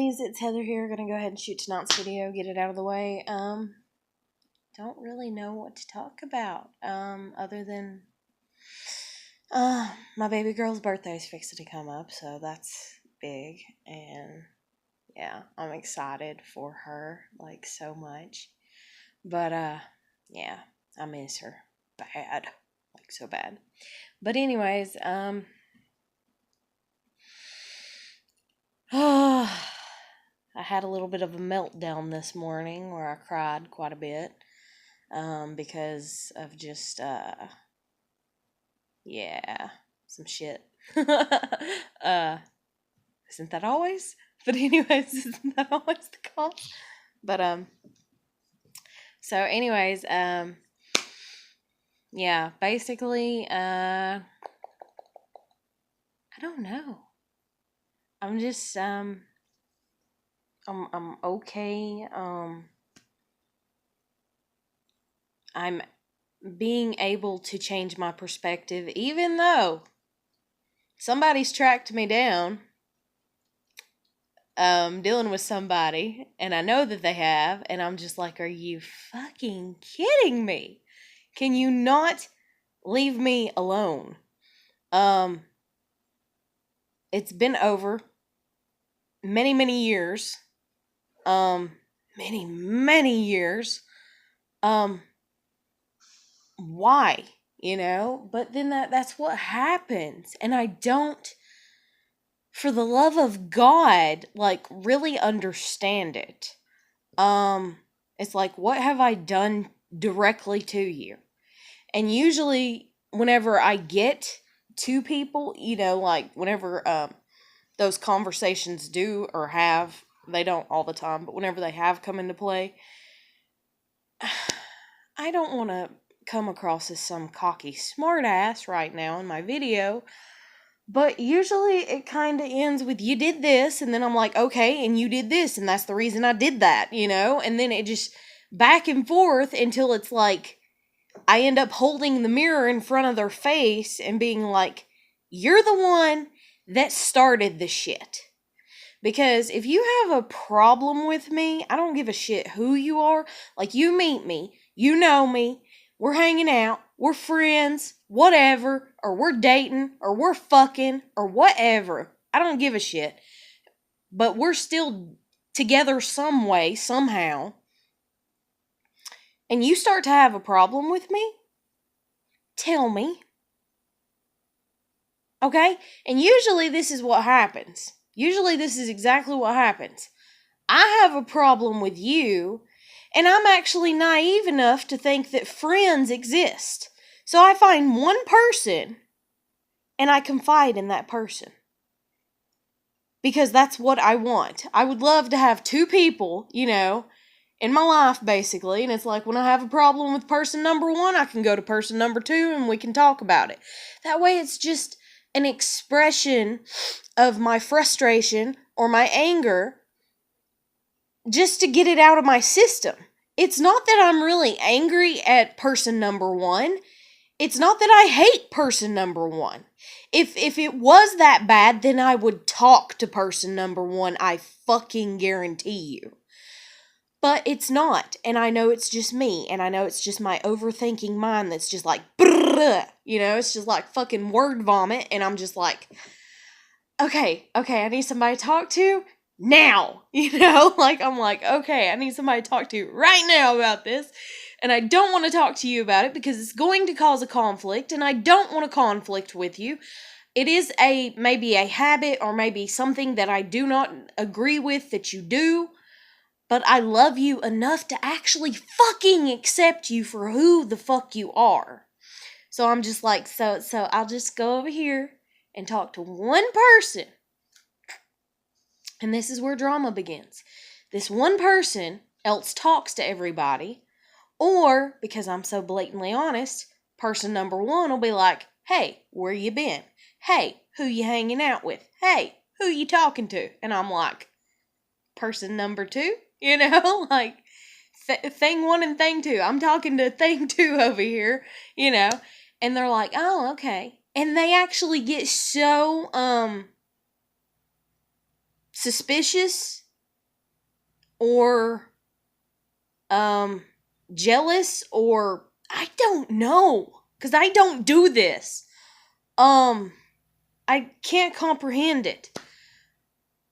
families, it's Heather here. Gonna go ahead and shoot tonight's video, get it out of the way. Don't really know what to talk about, other than, my baby girl's birthday is fixing to come up, so that's big, and, yeah, I'm excited for her, like, so much, but, yeah, I miss her bad, like, so bad, but anyways, I had a little bit of a meltdown this morning where I cried quite a bit, because of just, yeah, some shit. Isn't that always? But anyways, isn't that always the cause? But, so anyways, yeah, basically, I don't know. I'm just, I'm okay, I'm being able to change my perspective, even though somebody's tracked me down, dealing with somebody, and I know that they have, and I'm just like, are you fucking kidding me? Can you not leave me alone? It's been over many, many years, many years, why, but then that's what happens, and I don't, for the love of God, like, really understand it. It's like, what have I done directly to you? And usually, whenever I get to people, like, whenever, those conversations do or have, they don't all the time, but whenever they have come into play, I don't want to come across as some cocky smartass right now in my video, but usually it kind of ends with, you did this, and then I'm like, okay, and you did this, and that's the reason I did that, and then it just back and forth until it's like, I end up holding the mirror in front of their face and being like, you're the one that started the shit. Because if you have a problem with me, I don't give a shit who you are. Like, you meet me, you know me, we're hanging out, we're friends, whatever, or we're dating, or we're fucking, or whatever. I don't give a shit. But we're still together some way, somehow. And you start to have a problem with me, tell me. Okay? And usually this is what happens. Usually this is exactly what happens. I have a problem with you, and I'm actually naive enough to think that friends exist. So I find one person, and I confide in that person. Because that's what I want. I would love to have two people, in my life, basically. And it's like, when I have a problem with person number one, I can go to person number two, and we can talk about it. That way it's just an expression of my frustration or my anger, just to get it out of my system. It's not that I'm really angry at person number one. It's not that I hate person number one. If it was that bad, then I would talk to person number one, I fucking guarantee you. But it's not, and I know it's just me, and I know it's just my overthinking mind that's just like, it's just like fucking word vomit, and I'm just like, okay, I need somebody to talk to now, like, I'm like, okay, I need somebody to talk to right now about this, and I don't want to talk to you about it because it's going to cause a conflict, and I don't want to conflict with you. It is maybe a habit or maybe something that I do not agree with that you do, but I love you enough to actually fucking accept you for who the fuck you are. So I'm just like, so I'll just go over here and talk to one person. And this is where drama begins. This one person else talks to everybody, or, because I'm so blatantly honest, person number one will be like, hey, where you been? Hey, who you hanging out with? Hey, who you talking to? And I'm like, person number two? Like, thing one and thing two. I'm talking to thing two over here, And they're like, oh, okay. And they actually get so, suspicious or jealous, or I don't know, because I don't do this. I can't comprehend it.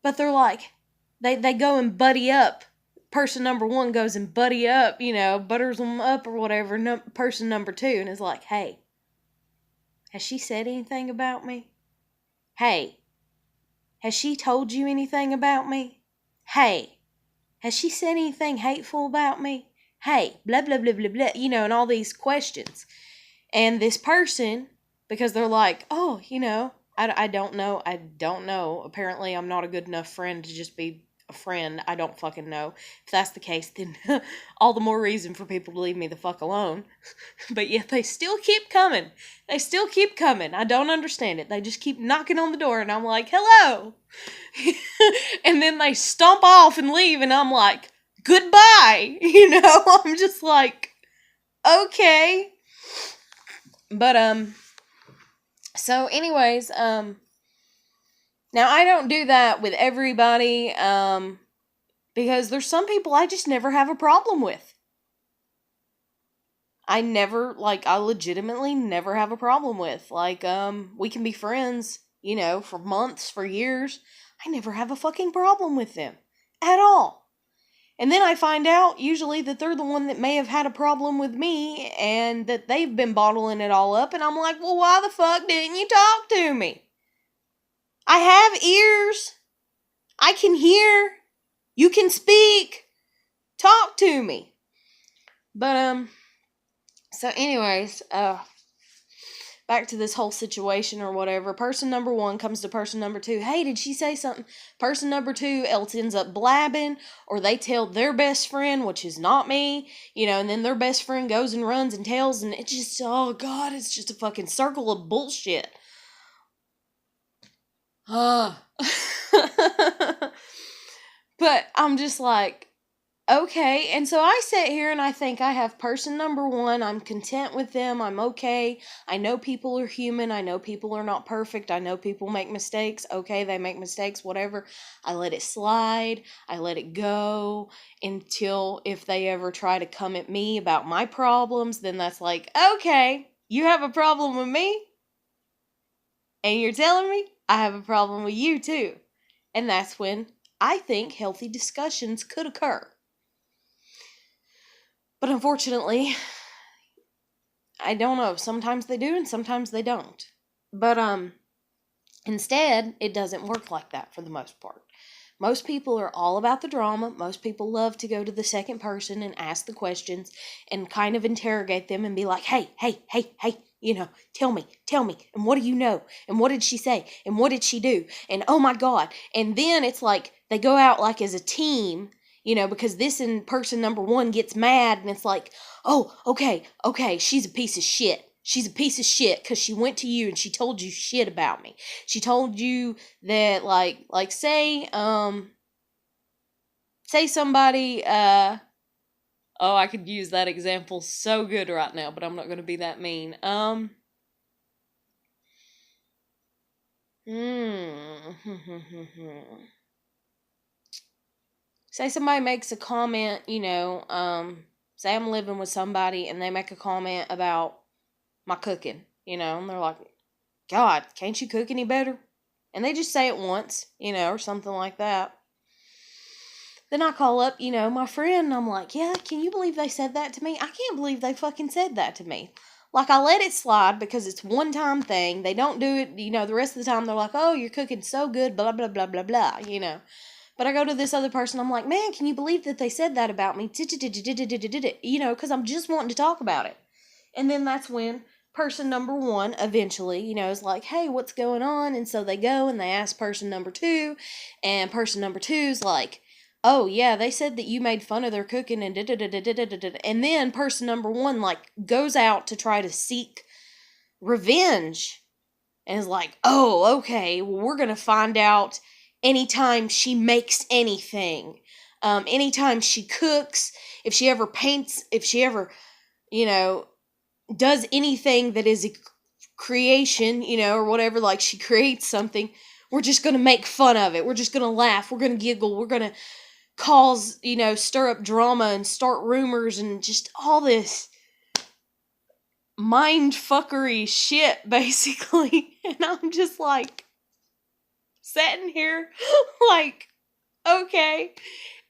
But they're like, they go and buddy up. Person number one goes and buddy up, butters them up or whatever. Person number two, and is like, hey, has she said anything about me? Hey, has she told you anything about me? Hey, has she said anything hateful about me? Hey, blah, blah, blah, blah, blah, and all these questions. And this person, because they're like, oh, I don't know. I don't know. Apparently, I'm not a good enough friend to just be a friend. I don't fucking know. If that's the case, then all the more reason for people to leave me the fuck alone. But yet they still keep coming. They still keep coming. I don't understand it. They just keep knocking on the door, and I'm like, hello. And then they stomp off and leave, and I'm like, goodbye. I'm just like, okay. But, so anyways, now I don't do that with everybody, because there's some people I just never have a problem with. I legitimately never have a problem with. We can be friends, for months, for years. I never have a fucking problem with them. At all. And then I find out, usually, that they're the one that may have had a problem with me, and that they've been bottling it all up, and I'm like, well, why the fuck didn't you talk to me? I have ears. I can hear. You can speak. Talk to me. But, so anyways, back to this whole situation or whatever. Person number one comes to person number two. Hey, did she say something? Person number two else ends up blabbing, or they tell their best friend, which is not me, and then their best friend goes and runs and tells, and it's just, oh God, it's just a fucking circle of bullshit. But I'm just like, okay, and so I sit here and I think I have person number one. I'm content with them. I'm okay. I know people are human. I know people are not perfect. I know people make mistakes. Okay, they make mistakes, whatever. I let it slide. I let it go until if they ever try to come at me about my problems, then that's like, okay, you have a problem with me? And you're telling me I have a problem with you too. And that's when I think healthy discussions could occur. But unfortunately, I don't know. Sometimes they do and sometimes they don't. But instead, it doesn't work like that for the most part. Most people are all about the drama. Most people love to go to the second person and ask the questions and kind of interrogate them and be like, hey, tell me, and what do you know? And what did she say? And what did she do? And oh my God. And then it's like they go out like as a team, because this in person number one gets mad and it's like, oh, okay, she's a piece of shit. She's a piece of shit because she went to you and she told you shit about me. She told you that, say somebody, oh, I could use that example so good right now, but I'm not going to be that mean. Say somebody makes a comment, say I'm living with somebody and they make a comment about my cooking, and they're like, God, can't you cook any better? And they just say it once, or something like that. Then I call up, my friend, and I'm like, yeah, can you believe they said that to me? I can't believe they fucking said that to me. I let it slide because it's one-time thing. They don't do it, the rest of the time they're like, oh, you're cooking so good, blah, blah, blah, blah, blah, But I go to this other person, I'm like, man, can you believe that they said that about me? Because I'm just wanting to talk about it. And then that's when person number one eventually, is like, hey, what's going on? And so they go and they ask person number two, and person number two's like, oh, yeah, they said that you made fun of their cooking and and then person number one, goes out to try to seek revenge and is like, oh, okay, well, we're going to find out anytime she makes anything, anytime she cooks, if she ever paints, if she ever, does anything that is a creation, or whatever, she creates something, we're just going to make fun of it. We're just going to laugh. We're going to giggle. We're going to stir up drama and start rumors and just all this mind fuckery shit, basically. And I'm just like, sitting here, like, okay.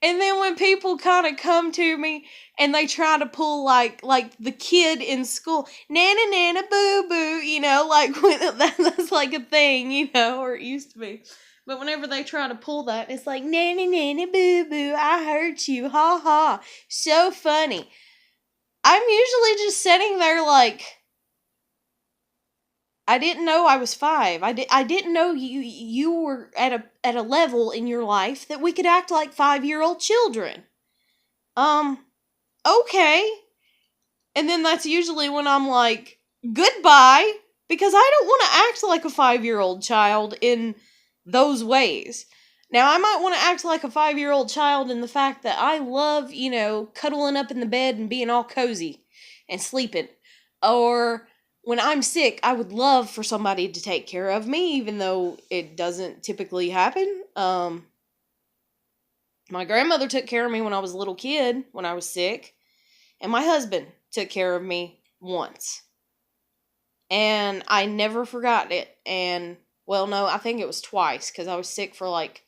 And then when people kind of come to me and they try to pull like the kid in school, nana nana boo boo, like when that's like a thing, or it used to be. But whenever they try to pull that, it's like, nana nana boo boo, I hurt you, ha ha, so funny. I'm usually just sitting there like, I didn't know I was 5. I didn't know you were at a level in your life that we could act like 5-year-old children. Okay. And then that's usually when I'm like, goodbye, because I don't want to act like a 5-year-old child in those ways. Now, I might want to act like a 5-year-old child in the fact that I love, cuddling up in the bed and being all cozy and sleeping. Or when I'm sick, I would love for somebody to take care of me, even though it doesn't typically happen. My grandmother took care of me when I was a little kid, when I was sick. And my husband took care of me once. And I never forgot it. And, well, no, I think it was twice, because I was sick for like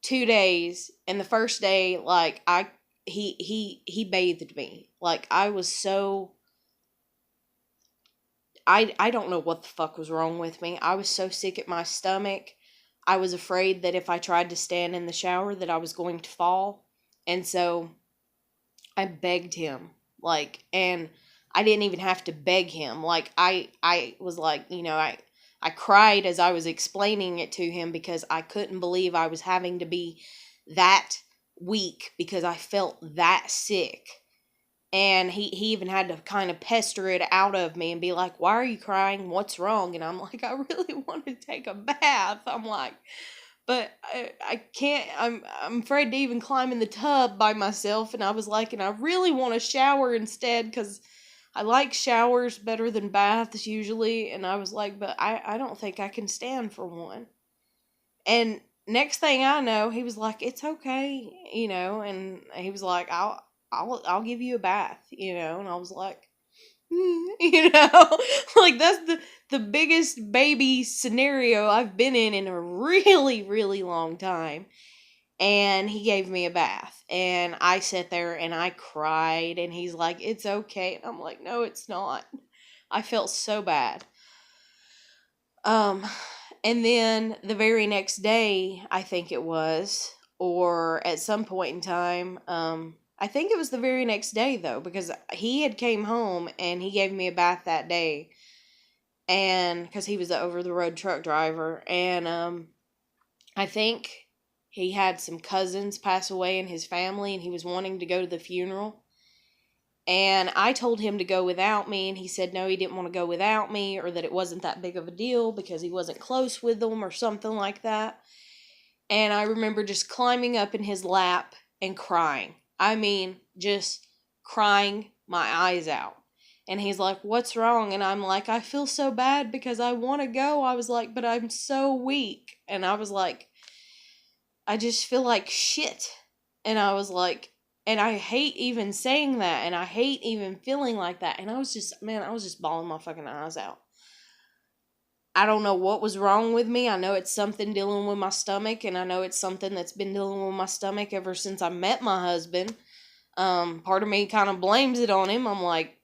2 days. And the first day, like, he bathed me. Like, I was so... I don't know what the fuck was wrong with me. I was so sick at my stomach. I was afraid that if I tried to stand in the shower that I was going to fall. And so I begged him, like, and I didn't even have to beg him. Like, I was like, I cried as I was explaining it to him because I couldn't believe I was having to be that weak because I felt that sick. And he even had to kind of pester it out of me and be like, why are you crying? What's wrong? And I'm like, I really want to take a bath. I'm like, but I can't, I'm afraid to even climb in the tub by myself. And I was like, and I really want to shower instead because I like showers better than baths usually. And I was like, but I don't think I can stand for one. And next thing I know, he was like, it's okay, and he was like, I'll give you a bath, and I was like, like that's the biggest baby scenario I've been in a really, really long time. And he gave me a bath, and I sat there and I cried, and he's like, it's okay. And I'm like, no, it's not. I felt so bad. And then the very next day, I think it was, or at some point in time, I think it was the very next day, though, because he had came home and he gave me a bath that day, and because he was the over-the-road truck driver, and I think he had some cousins pass away in his family, and he was wanting to go to the funeral, and I told him to go without me, and he said no, he didn't want to go without me, or that it wasn't that big of a deal because he wasn't close with them or something like that. And I remember just climbing up in his lap and crying. I mean, just crying my eyes out. And he's like, what's wrong? And I'm like, I feel so bad because I want to go. I was like, but I'm so weak. And I was like, I just feel like shit. And I was like, and I hate even saying that. And I hate even feeling like that. And I was just bawling my fucking eyes out. I don't know what was wrong with me. I know it's something dealing with my stomach, and I know it's something that's been dealing with my stomach ever since I met my husband. Part of me kind of blames it on him. I'm like,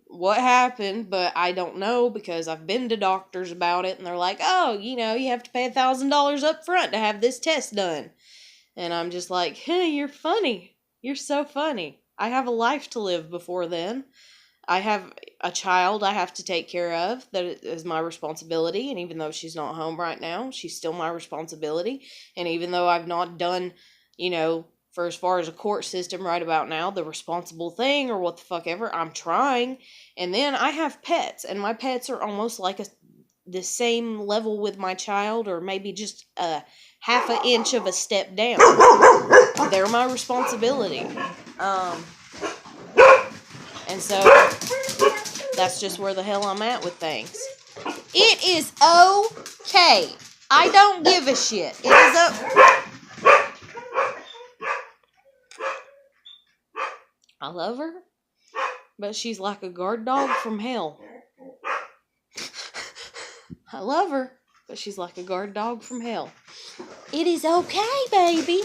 what happened? But I don't know because I've been to doctors about it, and they're like, oh, you have to pay $1,000 up front to have this test done. And I'm just like, hey, you're funny. You're so funny. I have a life to live before then. I have a child I have to take care of that is my responsibility, and even though she's not home right now, she's still my responsibility, and even though I've not done, for as far as a court system right about now, the responsible thing or what the fuck ever, I'm trying. And then I have pets, and my pets are almost like the same level with my child, or maybe just a half an inch of a step down. They're my responsibility. And so, that's just where the hell I'm at with things. It is okay. I don't give a shit. It is I love her, but she's like a guard dog from hell. I love her, but she's like a guard dog from hell. It is okay, baby.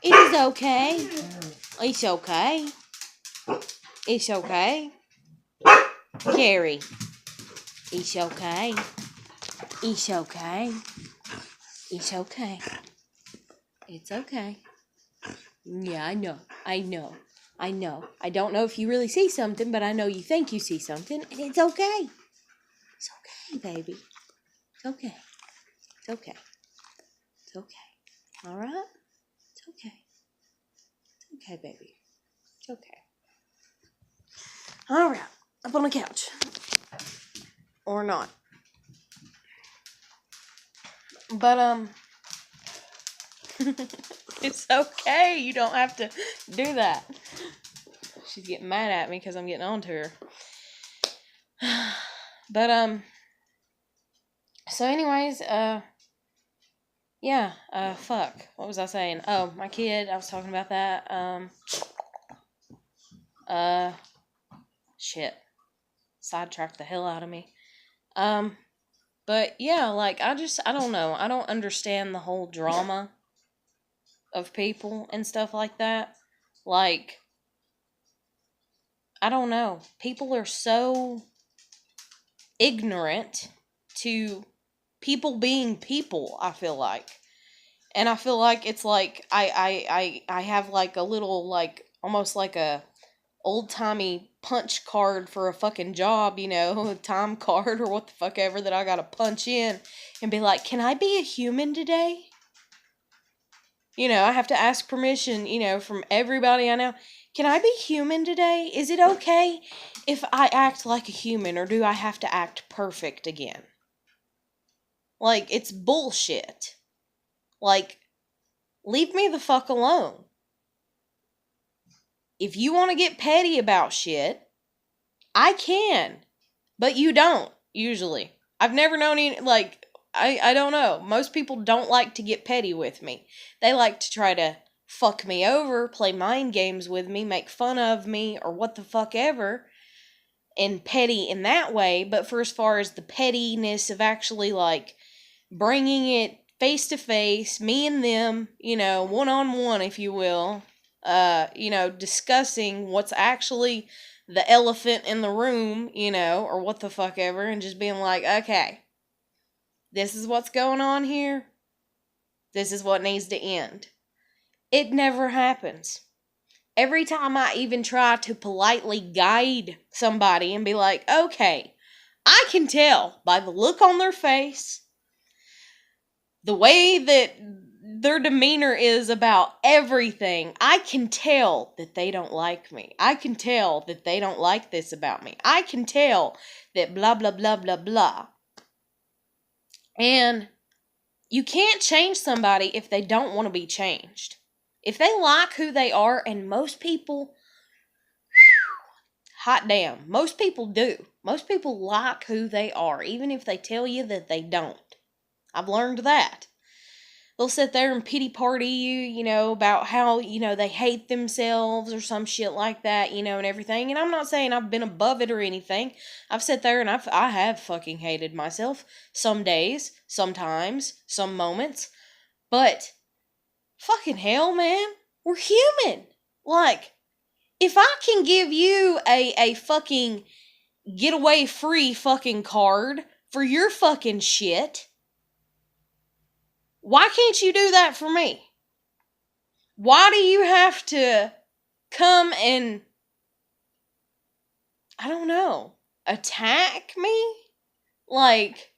It is okay. It's okay. It's okay. Carrie. It's okay. It's okay. It's okay. It's okay. Yeah, I know. I know. I know. I don't know if you really see something, but I know you think you see something, and it's okay. It's okay, baby. It's okay. It's okay. It's okay. All right? It's okay. It's okay, baby. It's okay. All right. Up on the couch. Or not. But, it's okay. You don't have to do that. She's getting mad at me because I'm getting on to her. But, so anyways, yeah, fuck. What was I saying? Oh, my kid, I was talking about that. Shit. Sidetracked the hell out of me. But yeah, like, I don't know. I don't understand the whole drama of people and stuff like that. Like, I don't know. People are so ignorant to people being people, I feel like. And I feel like it's like I have like a little, like, almost like a old-timey punch card for a fucking job, you know, a time card or what the fuck ever that I gotta punch in and be like, can I be a human today? You know, I have to ask permission, you know, from everybody I know. Can I be human today? Is it okay if I act like a human, or do I have to act perfect again? Like, it's bullshit. Like, leave me the fuck alone. If you want to get petty about shit, I can. But you don't, usually. I've never known any, like, I don't know. Most people don't like to get petty with me. They like to try to fuck me over, play mind games with me, make fun of me, or what the fuck ever, and petty in that way. But for as far as the pettiness of actually, like, bringing it face to face, me and them, you know, one on one, if you will, you know, discussing what's actually the elephant in the room, you know, or what the fuck ever, and just being like, okay, this is what's going on here. This is what needs to end. It never happens. Every time I even try to politely guide somebody and be like, okay, I can tell by the look on their face, the way that their demeanor is about everything, I can tell that they don't like me. I can tell that they don't like this about me. I can tell that blah, blah, blah, blah, blah. And you can't change somebody if they don't want to be changed. If they like who they are, and most people, hot damn, most people do. Most people like who they are, even if they tell you that they don't. I've learned that. They'll sit there and pity party you, you know, about how, you know, they hate themselves or some shit like that, you know, and everything. And I'm not saying I've been above it or anything. I've sat there and I have fucking hated myself some days, sometimes, some moments. But fucking hell, man, we're human. Like, if I can give you a fucking getaway free fucking card for your fucking shit, why can't you do that for me? Why do you have to come and, I don't know, attack me? Like,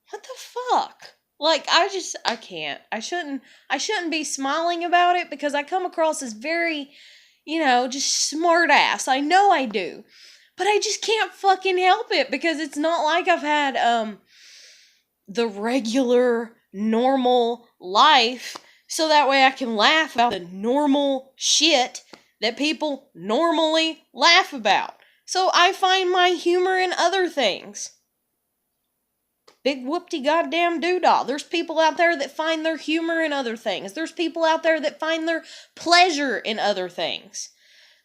what the fuck? Like, I can't. I shouldn't be smiling about it because I come across as very, you know, just smart ass. I know I do. But I just can't fucking help it because it's not like I've had, the regular, normal life, so that way I can laugh about the normal shit that people normally laugh about. So I find my humor in other things. Big whoopty goddamn doodah. There's people out there that find their humor in other things. There's people out there that find their pleasure in other things.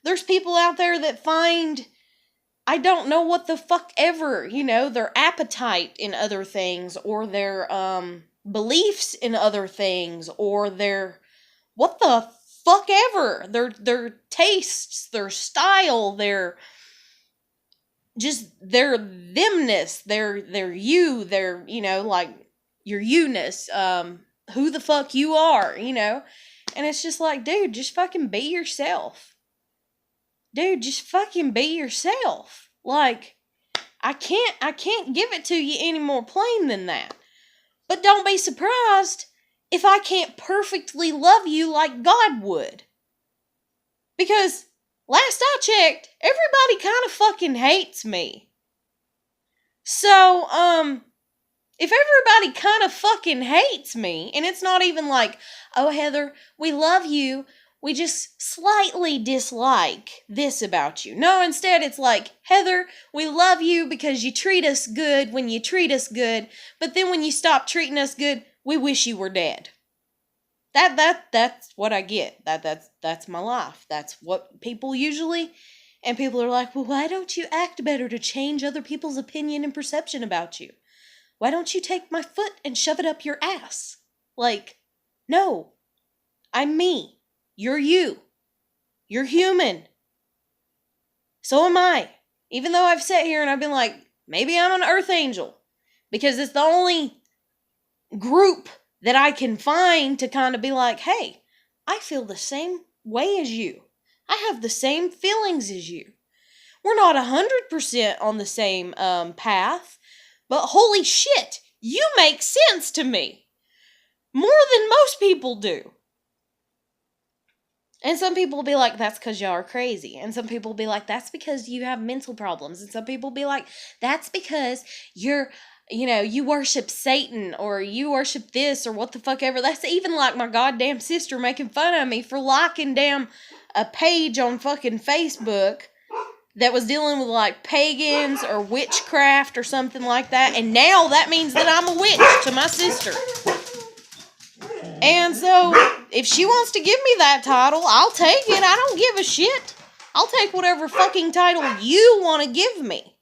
There's people out there that find, I don't know what the fuck ever, their appetite in other things, or their beliefs in other things, or their what the fuck ever, their tastes, their style, their themness, their you, their, like your you-ness, who the fuck you are, and it's just like, dude, just fucking be yourself. Dude, just fucking be yourself. Like, I can't give it to you any more plain than that. But don't be surprised if I can't perfectly love you like God would. Because last I checked, everybody kind of fucking hates me. So, if everybody kind of fucking hates me, and it's not even like, oh, Heather, we love you, we just slightly dislike this about you. No, instead it's like, Heather, we love you because you treat us good when you treat us good, but then when you stop treating us good, we wish you were dead. That's what I get. That's my life. That's what people usually, and people are like, well, why don't you act better to change other people's opinion and perception about you? Why don't you take my foot and shove it up your ass? Like, no, I'm me. You're you. You're human. So am I. Even though I've sat here and I've been like, maybe I'm an earth angel. Because it's the only group that I can find to kind of be like, hey, I feel the same way as you. I have the same feelings as you. We're not 100% on the same path, but holy shit, you make sense to me. More than most people do. And some people will be like, that's because y'all are crazy. And some people will be like, that's because you have mental problems. And some people will be like, that's because you worship Satan, or you worship this, or what the fuck ever. That's even like my goddamn sister making fun of me for liking damn a page on fucking Facebook that was dealing with like pagans or witchcraft or something like that. And now that means that I'm a witch to my sister. And so, if she wants to give me that title, I'll take it. I don't give a shit. I'll take whatever fucking title you want to give me.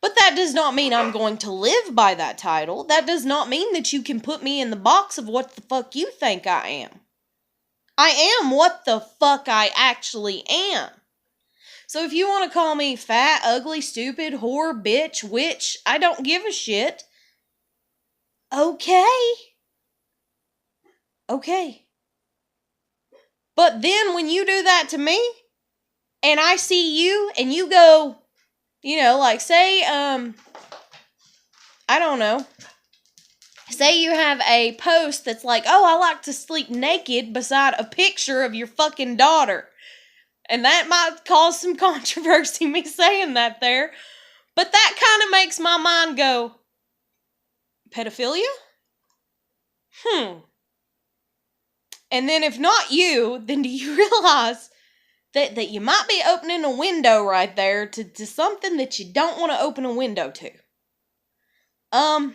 But that does not mean I'm going to live by that title. That does not mean that you can put me in the box of what the fuck you think I am. I am what the fuck I actually am. So if you want to call me fat, ugly, stupid, whore, bitch, witch, I don't give a shit. Okay. Okay. But then when you do that to me, and I see you, and you go, like say, I don't know. Say you have a post that's like, oh, I like to sleep naked beside a picture of your fucking daughter. And that might cause some controversy, me saying that there. But that kind of makes my mind go, pedophilia? And then if not you, then do you realize that you might be opening a window right there to something that you don't want to open a window to? I'm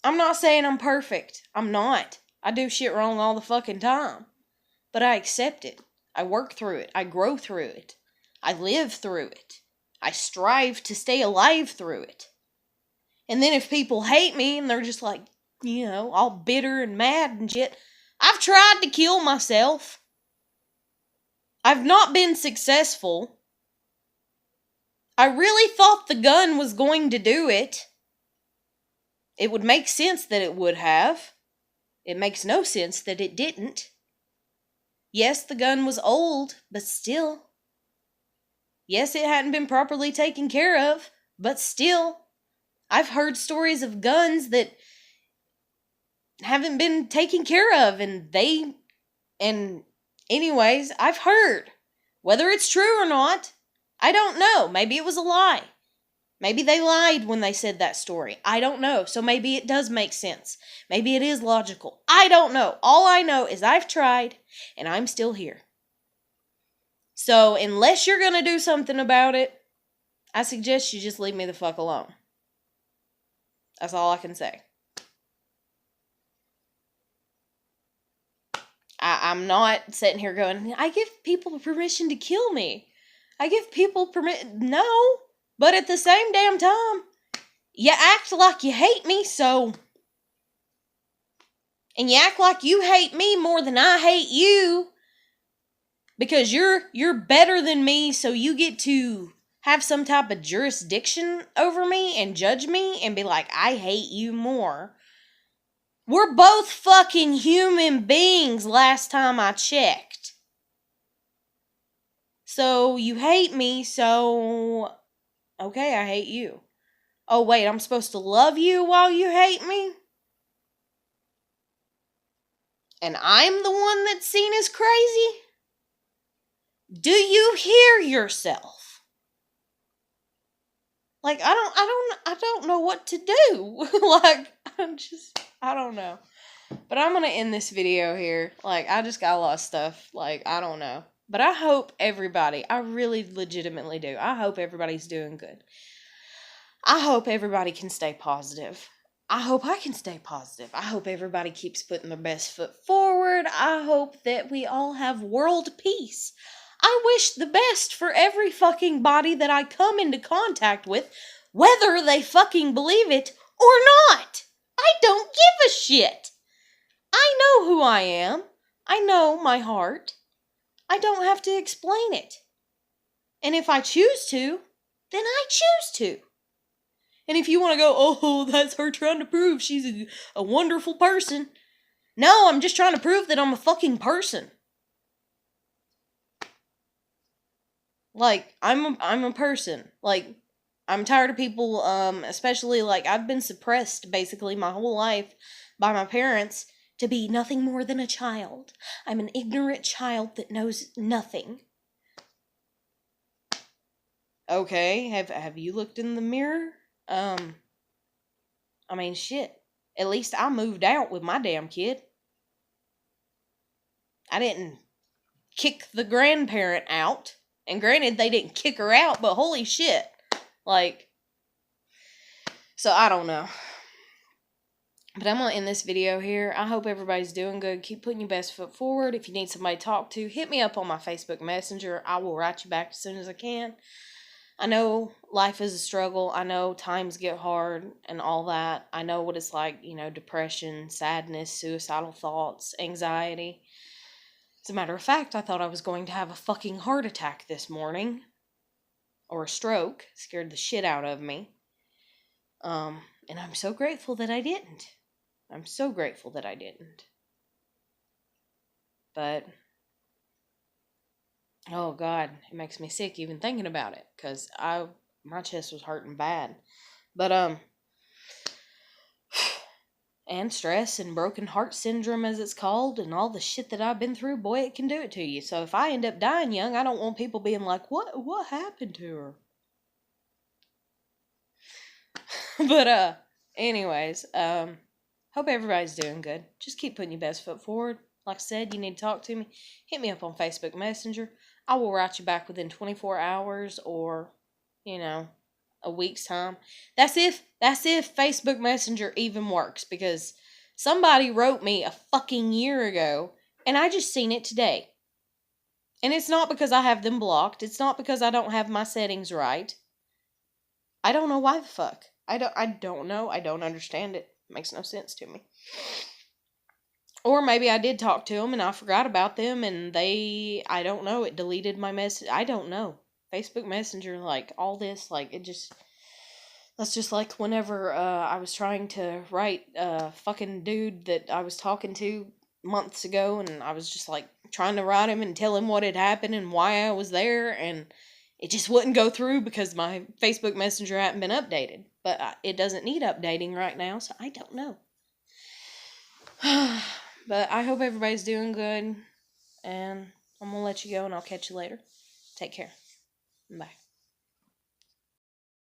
not saying I'm perfect. I'm not. I do shit wrong all the fucking time. But I accept it. I work through it. I grow through it. I live through it. I strive to stay alive through it. And then if people hate me and they're just like, all bitter and mad and shit, I've tried to kill myself. I've not been successful. I really thought the gun was going to do it. It would make sense that it would have. It makes no sense that it didn't. Yes, the gun was old, but still. Yes, it hadn't been properly taken care of, but still. I've heard stories of guns that haven't been taken care of, and anyways, I've heard. Whether it's true or not, I don't know. Maybe it was a lie. Maybe they lied when they said that story. I don't know. So maybe it does make sense. Maybe it is logical. I don't know. All I know is I've tried, and I'm still here. So unless you're going to do something about it, I suggest you just leave me the fuck alone. That's all I can say. I'm not sitting here going, I give people permission to kill me. I give people no. But at the same damn time, you act like you hate me, so. And you act like you hate me more than I hate you. Because you're better than me, so you get to have some type of jurisdiction over me and judge me and be like, I hate you more. We're both fucking human beings last time I checked. So you hate me, so okay, I hate you. Oh wait, I'm supposed to love you while you hate me? And I'm the one that's seen as crazy? Do you hear yourself? Like, I don't know what to do. Like, I don't know. But I'm gonna end this video here. Like, I just got a lot of stuff. Like, I don't know. But I hope everybody, I really legitimately do. I hope everybody's doing good. I hope everybody can stay positive. I hope I can stay positive. I hope everybody keeps putting their best foot forward. I hope that we all have world peace. I wish the best for every fucking body that I come into contact with, whether they fucking believe it or not. I don't give a shit. I know who I am. I know my heart. I don't have to explain it. And if I choose to, then I choose to. And if you want to go, oh, that's her trying to prove she's a wonderful person. No, I'm just trying to prove that I'm a fucking person. Like, I'm a person. Like, I'm tired of people, especially, like, I've been suppressed basically my whole life by my parents to be nothing more than a child. I'm an ignorant child that knows nothing. Okay, have you looked in the mirror? I mean, shit. At least I moved out with my damn kid. I didn't kick the grandparent out. And granted, they didn't kick her out, but holy shit. Like, so I don't know. But I'm going to end this video here. I hope everybody's doing good. Keep putting your best foot forward. If you need somebody to talk to, hit me up on my Facebook Messenger. I will write you back as soon as I can. I know life is a struggle. I know times get hard and all that. I know what it's like, you know, depression, sadness, suicidal thoughts, anxiety. As a matter of fact, I thought I was going to have a fucking heart attack this morning. Or a stroke. Scared the shit out of me. And I'm so grateful that I didn't. I'm so grateful that I didn't. But, oh God, it makes me sick even thinking about it. Because my chest was hurting bad. But, and stress and broken heart syndrome, as it's called, and all the shit that I've been through, boy, it can do it to you. So if I end up dying young, I don't want people being like, what happened to her? But, anyways, hope everybody's doing good. Just keep putting your best foot forward. Like I said, you need to talk to me. Hit me up on Facebook Messenger. I will write you back within 24 hours or, you know, a week's time. That's if Facebook Messenger even works, because somebody wrote me a fucking year ago and I just seen it today. And it's not because I have them blocked. It's not because I don't have my settings right. I don't know why the fuck. I don't know. I don't understand it. It makes no sense to me. Or maybe I did talk to them and I forgot about them and I don't know, it deleted my message. I don't know. Facebook Messenger, like, all this, like, that's just like whenever, I was trying to write a fucking dude that I was talking to months ago, and I was just, like, trying to write him and tell him what had happened and why I was there, and it just wouldn't go through because my Facebook Messenger hadn't been updated. But it doesn't need updating right now, so I don't know. But I hope everybody's doing good, and I'm going to let you go, and I'll catch you later. Take care. Bye.